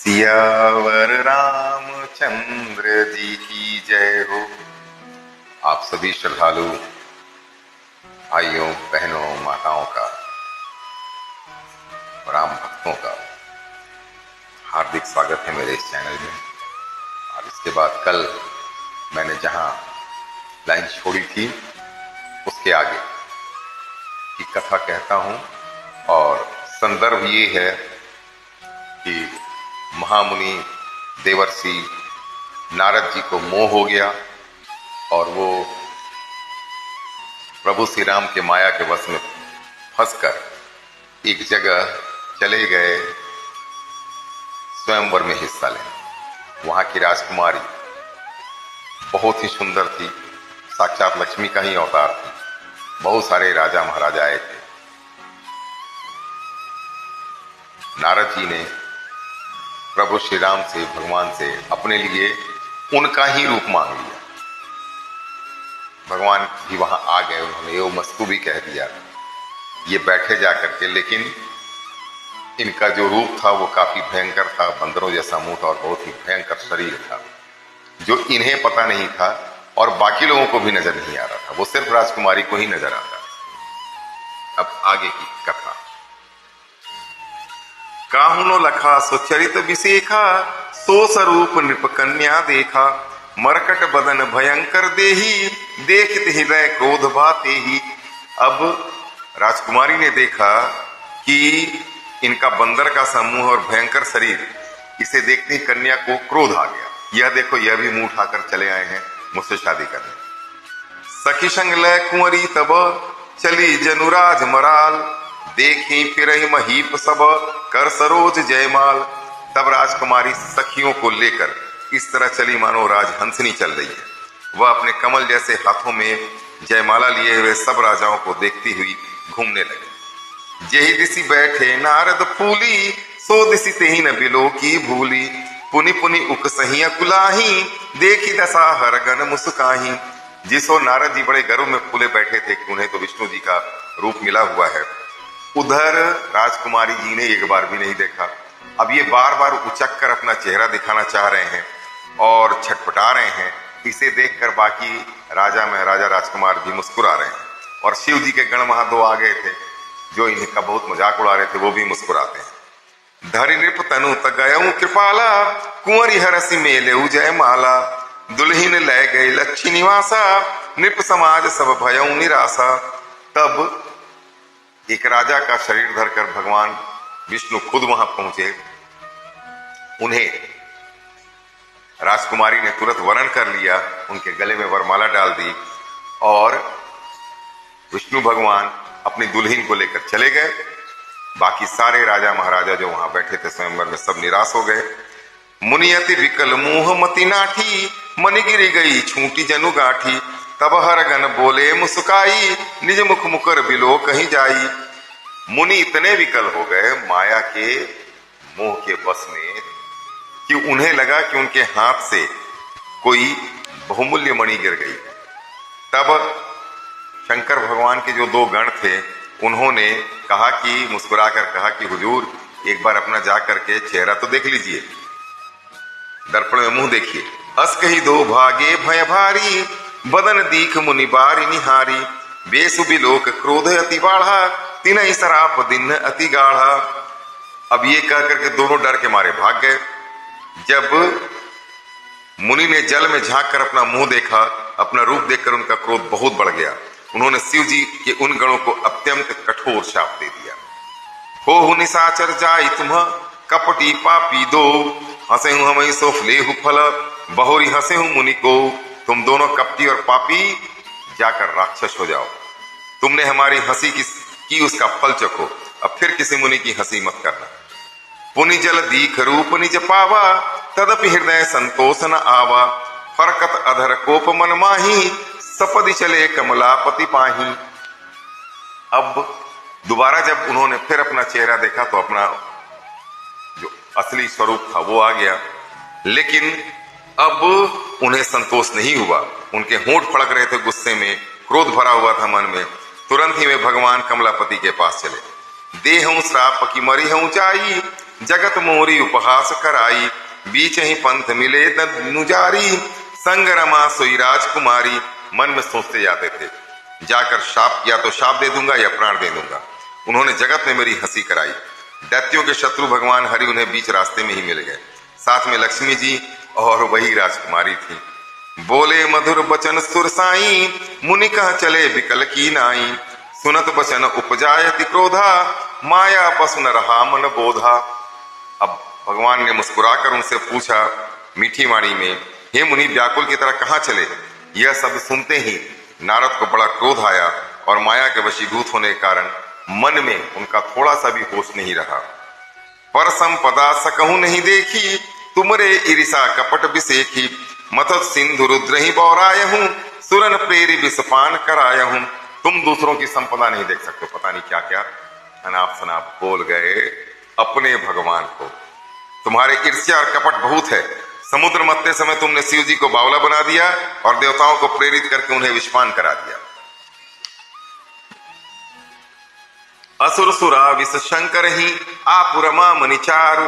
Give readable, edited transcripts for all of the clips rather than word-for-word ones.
सियावर रामचंद्र जी की जय हो। आप सभी श्रद्धालु भाइयों बहनों माताओं का राम भक्तों का हार्दिक स्वागत है मेरे इस चैनल में। और इसके बाद कल मैंने जहां लाइन छोड़ी थी उसके आगे की कथा कहता हूं। और संदर्भ ये है कि महामुनि देवर्षि नारद जी को मोह हो गया और वो प्रभु श्री राम के माया के वश में फंसकर एक जगह चले गए स्वयंवर में हिस्सा लेने। वहां की राजकुमारी बहुत ही सुंदर थी, साक्षात लक्ष्मी का ही अवतार थी। बहुत सारे राजा महाराजा आए थे। नारद जी ने प्रभु श्री राम से, भगवान से अपने लिए उनका ही रूप मांग लिया। भगवान भी वहां आ गए, उन्होंने यो मस्तु भी कह दिया, ये बैठे जा करके। लेकिन इनका जो रूप था वो काफी भयंकर था, बंदरों जैसा मुंह था और बहुत ही भयंकर शरीर था, जो इन्हें पता नहीं था और बाकी लोगों को भी नजर नहीं आ रहा था। वो सिर्फ राजकुमारी को ही नजर आता था। अब आगे की कथा। काहुनो लखा सुचरित विशेखा, सो स्वरूप नृप कन्या देखा। मरकट बदन भयंकर देही, देखत हृदय क्रोध भाते ही। अब राजकुमारी ने देखा कि इनका बंदर का समूह और भयंकर शरीर, इसे देखते ही कन्या को क्रोध आ गया। यह देखो, यह भी मुंह उठाकर चले आए हैं मुझसे शादी करने। सखी संग लय कुंवरी तब, चली जनुराज मराल। देखी फिर महीप सब, कर सरोज जयमाल। तब राजकुमारी सखियों को लेकर इस तरह चली मानो राजहंसनी चल रही है। वह अपने कमल जैसे हाथों में जयमाला लिए हुए सब राजाओं को देखती हुई घूमने लगी। जेहि दिशि बैठे नारद फूली, सो दिशि तेहि न बिलो की भूली। पुनि पुनि उक सहिया कुलाही, देखी दशा हरगन मुस्काही। जिसो नारद जी बड़े गर्व में फूले बैठे थे कि उन्हें तो विष्णु जी का रूप मिला हुआ है, उधर राजकुमारी जी ने एक बार भी नहीं देखा। अब ये बार बार उचक कर अपना चेहरा दिखाना चाह रहे हैं और छटपटा रहे हैं। इसे देखकर बाकी राजा महाराजा राजकुमार भी मुस्कुरा रहे हैं। और शिव जी के गण वहां दो आ गए थे जो इनका बहुत मजाक उड़ा रहे थे, वो भी मुस्कुराते हैं। धरि नृप तनु तगयऊ कृपाला, कुंवरी हरसि मेलेऊ जयमाला। दुल्हिन लय गए लक्ष्मी निवासा, नृप समाज सब भयऊ निराशा। तब एक राजा का शरीर धरकर भगवान विष्णु खुद वहां पहुंचे। उन्हें राजकुमारी ने तुरंत वरण कर लिया, उनके गले में वरमाला डाल दी और विष्णु भगवान अपनी दुल्हन को लेकर चले गए। बाकी सारे राजा महाराजा जो वहां बैठे थे स्वयंवर में, सब निराश हो गए। मुनियति विकल मुंह मति नाठी, मनि गिरी गई छूटी जनु गाठी। तब हरगन बोले मुस्काई, निज मुख मुकर बिलो कहीं जाई। मुनि इतने विकल हो गए माया के मोह के बस में कि उन्हें लगा कि उनके हाथ से कोई बहुमूल्य मणि गिर गई। तब शंकर भगवान के जो दो गण थे, उन्होंने कहा कि मुस्कुराकर कहा कि हुजूर, एक बार अपना जा करके चेहरा तो देख लीजिए, दर्पण में मुंह देखिए। अस कही दो भागे भय भारी, बदन दीख मुनि बारी निहारी। बेसु बिलोक क्रोध अति बाढ़ा, तिनहि सराप दिन अति गाढ़ा। अब ये कह करके दोनों डर के मारे भाग गए। जब मुनि ने जल में झांक कर अपना मुंह देखा, अपना रूप देखकर उनका क्रोध बहुत बढ़ गया। उन्होंने शिव जी के उन गणों को अत्यंत कठोर शाप दे दिया। हो निशाचर जाई तुम, कपटी पापी दो। हंसे हूं हम सो फलेहु फल, बहुरी हंसे हूं मुनि को। तुम दोनों कपटी और पापी जाकर राक्षस हो जाओ। तुमने हमारी हंसी की उसका फल चखो, अब फिर किसी मुनि की हंसी मत करना। पुनि जल दीख रूप निज पावा, तदपि हृदय संतोष न आवा। फरकत अधर कोप मन माही, सपदि चले कमलापति पाही। अब दोबारा जब उन्होंने फिर अपना चेहरा देखा तो अपना जो असली स्वरूप था वो आ गया। लेकिन अब उन्हें संतोष नहीं हुआ। उनके होंठ फड़क रहे थे गुस्से में, क्रोध भरा हुआ था मन में। तुरंत ही वे भगवान कमलापति के पास चले। देहूं श्राप की मरी हूं चाई, जगत मोरी उपहास कराई, बीच ही पंथ मिले नुजारी, संग रमा सोई राजकुमारी। मन में सोचते जाते थे, जाकर शाप, या तो शाप दे दूंगा या प्राण दे दूंगा। उन्होंने जगत में मेरी हंसी कराई। दैत्यों के शत्रु भगवान हरि उन्हें बीच रास्ते में ही मिल गए। साथ में लक्ष्मी जी और वही राजकुमारी थी। बोले मधुर बचन सुर साई, मुनि कह चले बिकल की नाई, सुनत बचन उपजायति क्रोधा, माया पसु न रहा मन बोधा। अब भगवान ने मुस्कुराकर उनसे पूछा मीठी वाणी में, हे मुनि, व्याकुल की तरह कहाँ चले? यह सब सुनते ही नारद को बड़ा क्रोध आया और माया के वशीभूत होने के कारण मन में उनका थोड़ा सा भी होश नहीं रहा। पर संपदा सकहु नहीं देखी, तुमरे ईर्षा कपट बिसेखी, मथत सिंधु रुद्र ही बौराय हूं, सुरन प्रेरी विषपान कराय हूं। तुम दूसरों की संपदा नहीं देख सकते, पता नहीं क्या क्या अनाप शनाप बोल गए अपने भगवान को। तुम्हारे ईर्ष्या और कपट बहुत है। समुद्र मथते समय तुमने शिव जी को बावला बना दिया और देवताओं को प्रेरित करके उन्हें विषपान करा दिया। असुर सुरा विष शंकर ही आपुरमा मनिचारु,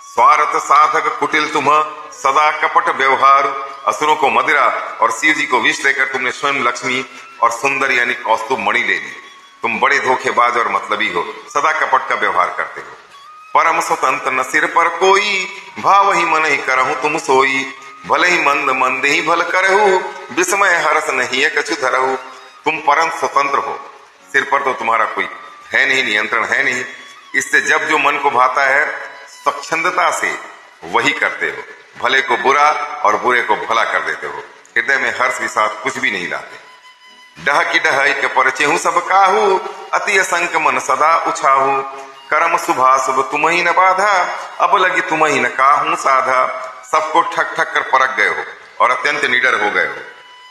स्वार्थ साधक कुटिल तुम सदा कपट व्यवहार। असुरों को मदिरा और शिव जी को विष देकर तुमने स्वयं लक्ष्मी और सुंदर यानी कौस्तुभ मणि ले ली। तुम बड़े धोखेबाज और मतलबी हो, सदा कपट का व्यवहार करते हो। परम स्वतंत्र न सिर पर कोई, भाव ही मन ही करहु तुम सोई, भले ही मंद मंद ही भल करहु, विस्मय हरस नहीं है कछु धरहु। तुम परम स्वतंत्र हो, सिर पर तो तुम्हारा कोई है नहीं, नियंत्रण है नहीं। इससे जब जो मन को भाता है स्वच्छंदता से वही करते हो, भले को बुरा और बुरे को भला कर देते हो। हृदय में हर्ष के साथ कुछ भी नहीं लाते। डह की डह एक परचेहू सब काहू, अति असंक मन सदा उछाहू, कर्म शुभाशुभ तुम ही न बाधा, अब लगी तुम ही न काहू साधा। सबको ठग ठग कर परख गए हो और अत्यंत निडर हो गए हो।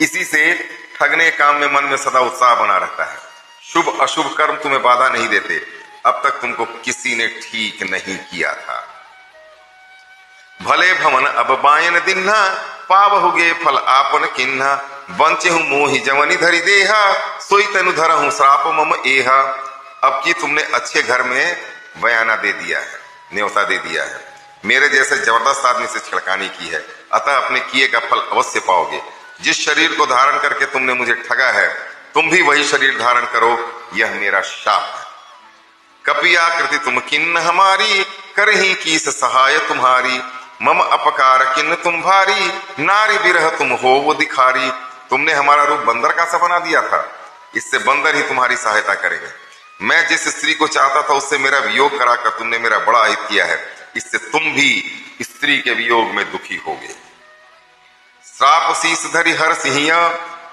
इसी से ठगने काम में मन में सदा उत्साह बना रहता है। शुभ अशुभ कर्म तुम्हें बाधा नहीं देते। अब तक तुमको किसी ने ठीक नहीं किया था। भले भवन अब बायन दिन्हा, पावहुगे फल आपन किन्हा, बंचे हूं मोहि जवनी धरी देहा, सोई तनु धरा हूं श्राप मम एहा। अब की तुमने अच्छे घर में बयाना दे दिया है, न्योता दे दिया है। मेरे जैसे जबरदस्त आदमी से छिड़कानी की है, अतः अपने किए का फल अवश्य पाओगे। जिस शरीर को धारण करके तुमने मुझे ठगा है, तुम भी वही शरीर धारण करो, यह मेरा शाप है। कपियाकृति तुम किन्न हमारी, करही कीस सहाय तुम्हारी, मम अपकार किन्न तुम भारी, नारी विरह तुम हो वो दिखारी। तुमने हमारा रूप बंदर का सा बना दिया था, इससे बंदर ही तुम्हारी सहायता करेंगे। मैं जिस स्त्री को चाहता था उससे मेरा वियोग कराकर तुमने मेरा बड़ा अहित किया है, इससे तुम भी स्त्री के वियोग में दुखी होगे। श्राप शीस धरि हर सिंहिया,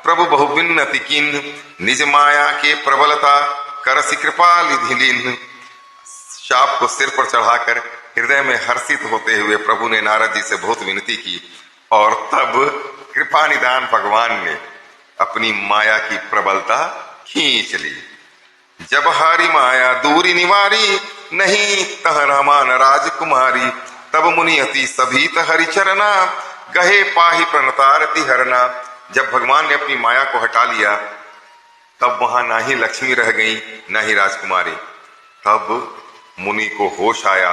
प्रभु बहु विन्नति किन्ह, निज माया के प्रबलता करसि कृपा निधि लीन्ह। शाप को सिर पर चढ़ाकर हृदय में हर्षित होते हुए प्रभु ने नारद जी से बहुत विनती की और तब कृपा निदान भगवान ने अपनी माया की प्रबलता खींच ली। जब हारी माया दूरी निवारी, नहीं तह रमान राजकुमारी, तब मुनि अति सभी हरि चरना, गहे पाही प्रणतारति हरना। जब भगवान ने अपनी माया को हटा लिया तब वहां ना ही लक्ष्मी रह गई ना ही राजकुमारी। तब मुनि को होश आया।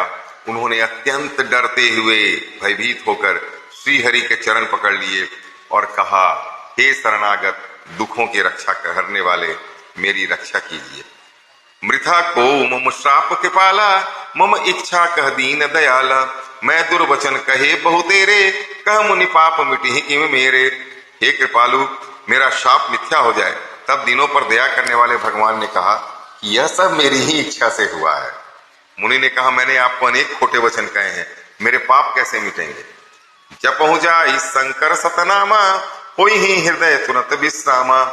उन्होंने अत्यंत डरते हुए भयभीत होकर श्री हरि के चरण पकड़ लिए और कहा, हे शरणागत दुखों की रक्षा करने वाले, मेरी रक्षा कीजिए। मृथा को मम श्राप कृपाला, मम इच्छा कह दीन दयाला, मैं दुर्वचन कहे बहु तेरे, कह मुनि पाप मिटि किम मेरे। हे कृपालु, मेरा शाप मिथ्या हो जाए। तब दिनों पर दया करने वाले भगवान ने कहा कि यह सब मेरी ही इच्छा से हुआ है। मुनि ने कहा, मैंने आपको अनेक खोटे वचन कहे हैं, मेरे पाप कैसे मिटेंगे। जब पहुंचा इस शंकर सतनामा, होई ही हृदय तुरंत विश्रामा,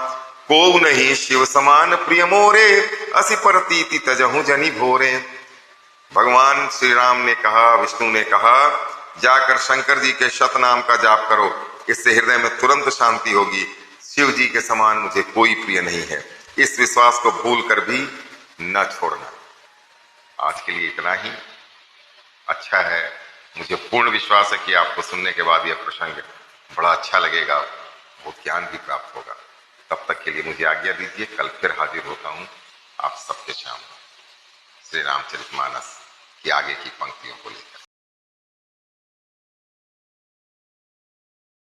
को नहीं शिव समान प्रिय मोरे, असि परतीति तजहु जनि भोरे। भगवान श्री राम ने कहा, विष्णु ने कहा, जाकर शंकर जी के शतनाम का जाप करो, इससे हृदय में तुरंत शांति होगी। शिव जी के समान मुझे कोई प्रिय नहीं है। इस विश्वास को भूल कर भी न छोड़ना। आज के लिए इतना ही। अच्छा है, मुझे पूर्ण विश्वास है कि आपको सुनने के बाद यह प्रसंग बड़ा अच्छा लगेगा, बहुत ज्ञान भी प्राप्त होगा। तब तक के लिए मुझे आज्ञा दीजिए। कल फिर हाजिर होता हूं आप सबके सामने। श्री रामचरितमानस ये आगे की पंक्तियों को लेकर।